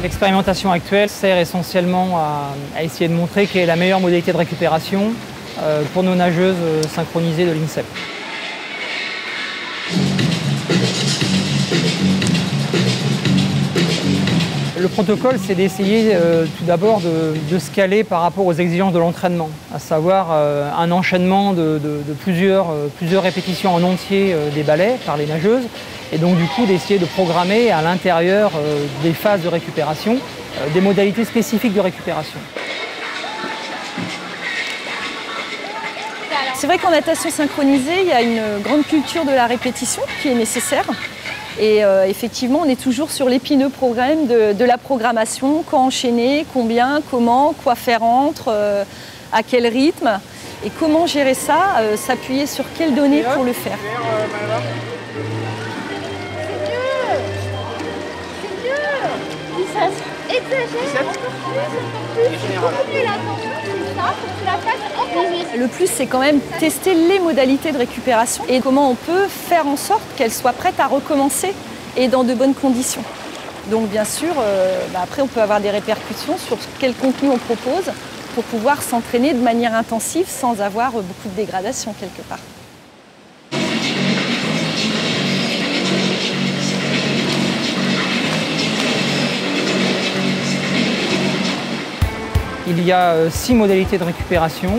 L'expérimentation actuelle sert essentiellement à essayer de montrer quelle est la meilleure modalité de récupération pour nos nageuses synchronisées de l'INSEP. Le protocole, c'est d'essayer tout d'abord de se caler par rapport aux exigences de l'entraînement, à savoir un enchaînement de plusieurs répétitions en entier des ballets par les nageuses, et donc du coup d'essayer de programmer à l'intérieur des phases de récupération des modalités spécifiques de récupération. C'est vrai qu'en natation synchronisée, il y a une grande culture de la répétition qui est nécessaire. Et effectivement, on est toujours sur l'épineux problème de la programmation, quand enchaîner, combien, comment, quoi faire entre, à quel rythme, et comment gérer ça, s'appuyer sur quelles données pour le faire. Le plus, c'est quand même tester les modalités de récupération et comment on peut faire en sorte qu'elles soient prêtes à recommencer et dans de bonnes conditions. Donc bien sûr, après on peut avoir des répercussions sur quel contenu on propose pour pouvoir s'entraîner de manière intensive sans avoir beaucoup de dégradation quelque part. Il y a 6 modalités de récupération.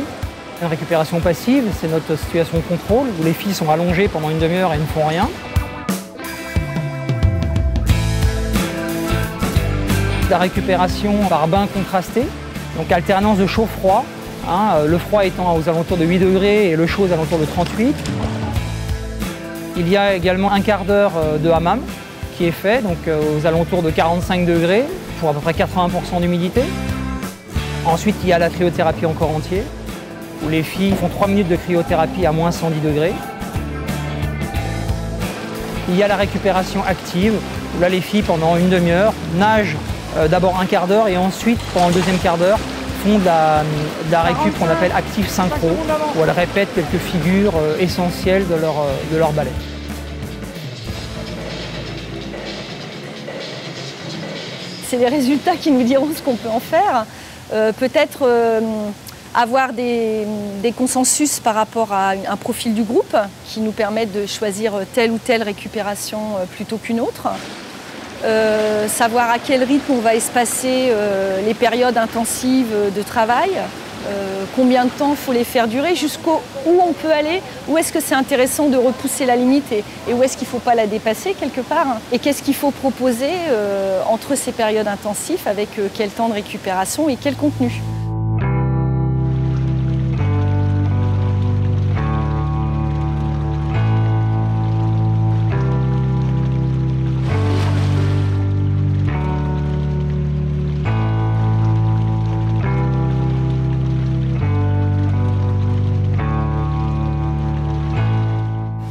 Une récupération passive, c'est notre situation de contrôle, où les filles sont allongées pendant une demi-heure et ne font rien. La récupération par bain contrasté, donc alternance de chaud-froid, le froid étant aux alentours de 8 degrés et le chaud aux alentours de 38. Il y a également un quart d'heure de hammam qui est fait, donc aux alentours de 45 degrés pour à peu près 80% d'humidité. Ensuite, il y a la cryothérapie en corps entier, où les filles font 3 minutes de cryothérapie à moins 110 degrés. Il y a la récupération active, où là, les filles, pendant une demi-heure, nagent d'abord un quart d'heure et ensuite, pendant le deuxième quart d'heure, font de la récup qu'on appelle active synchro, où elles répètent quelques figures essentielles de leur ballet. C'est les résultats qui nous diront ce qu'on peut en faire. Peut-être avoir des consensus par rapport à un profil du groupe qui nous permettent de choisir telle ou telle récupération plutôt qu'une autre. Savoir à quel rythme on va espacer les périodes intensives de travail, combien de temps il faut les faire durer, jusqu'où on peut aller, où est-ce que c'est intéressant de repousser la limite et où est-ce qu'il ne faut pas la dépasser quelque part, et qu'est-ce qu'il faut proposer entre ces périodes intensives avec quel temps de récupération et quel contenu.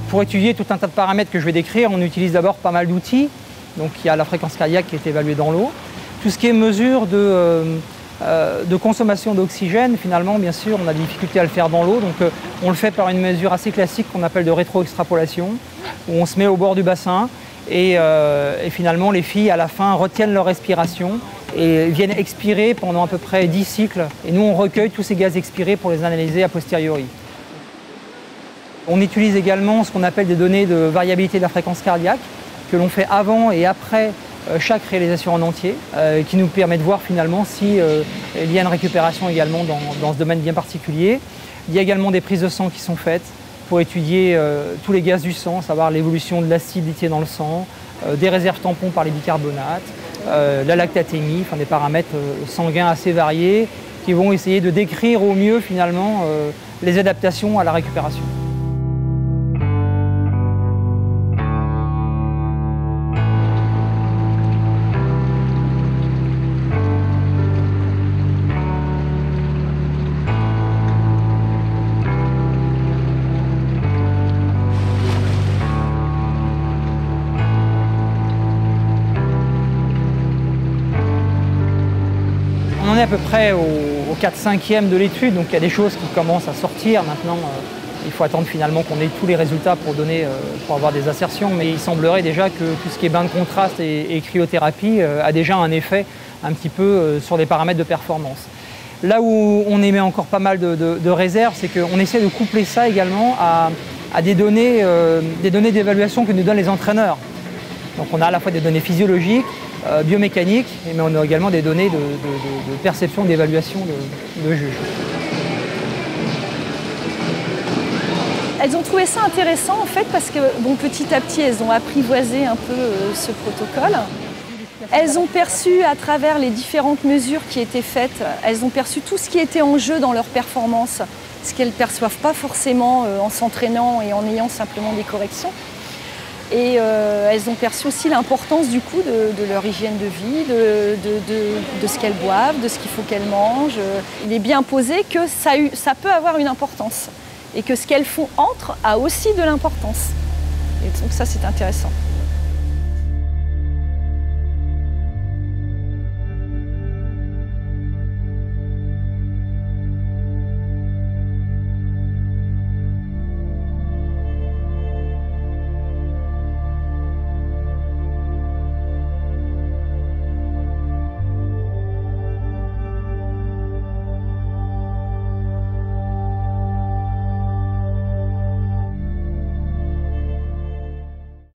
Pour étudier tout un tas de paramètres que je vais décrire, on utilise d'abord pas mal d'outils. Donc il y a la fréquence cardiaque qui est évaluée dans l'eau. Tout ce qui est mesure de consommation d'oxygène, finalement, bien sûr, on a des difficultés à le faire dans l'eau. Donc on le fait par une mesure assez classique qu'on appelle de rétro-extrapolation, où on se met au bord du bassin et finalement les filles à la fin retiennent leur respiration et viennent expirer pendant à peu près 10 cycles. Et nous on recueille tous ces gaz expirés pour les analyser a posteriori. On utilise également ce qu'on appelle des données de variabilité de la fréquence cardiaque que l'on fait avant et après chaque réalisation en entier, qui nous permet de voir finalement si il y a une récupération également dans ce domaine bien particulier. Il y a également des prises de sang qui sont faites pour étudier tous les gaz du sang, savoir l'évolution de l'acidité dans le sang, des réserves tampons par les bicarbonates, la lactatémie, enfin des paramètres sanguins assez variés qui vont essayer de décrire au mieux finalement les adaptations à la récupération. On est à peu près au 4/5e de l'étude, donc il y a des choses qui commencent à sortir maintenant. Il faut attendre finalement qu'on ait tous les résultats pour avoir des assertions, mais il semblerait déjà que tout ce qui est bain de contraste et cryothérapie a déjà un effet un petit peu sur les paramètres de performance. Là où on émet encore pas mal de réserves, c'est qu'on essaie de coupler ça également à des données d'évaluation que nous donnent les entraîneurs. Donc on a à la fois des données physiologiques, biomécaniques, mais on a également des données de perception, d'évaluation de juge. Elles ont trouvé ça intéressant en fait parce que petit à petit elles ont apprivoisé un peu ce protocole. Elles ont perçu à travers les différentes mesures qui étaient faites, elles ont perçu tout ce qui était en jeu dans leur performance, ce qu'elles ne perçoivent pas forcément en s'entraînant et en ayant simplement des corrections. Et elles ont perçu aussi l'importance du coup de leur hygiène de vie, de ce qu'elles boivent, de ce qu'il faut qu'elles mangent. Il est bien posé que ça peut avoir une importance et que ce qu'elles font entre a aussi de l'importance. Et donc ça c'est intéressant.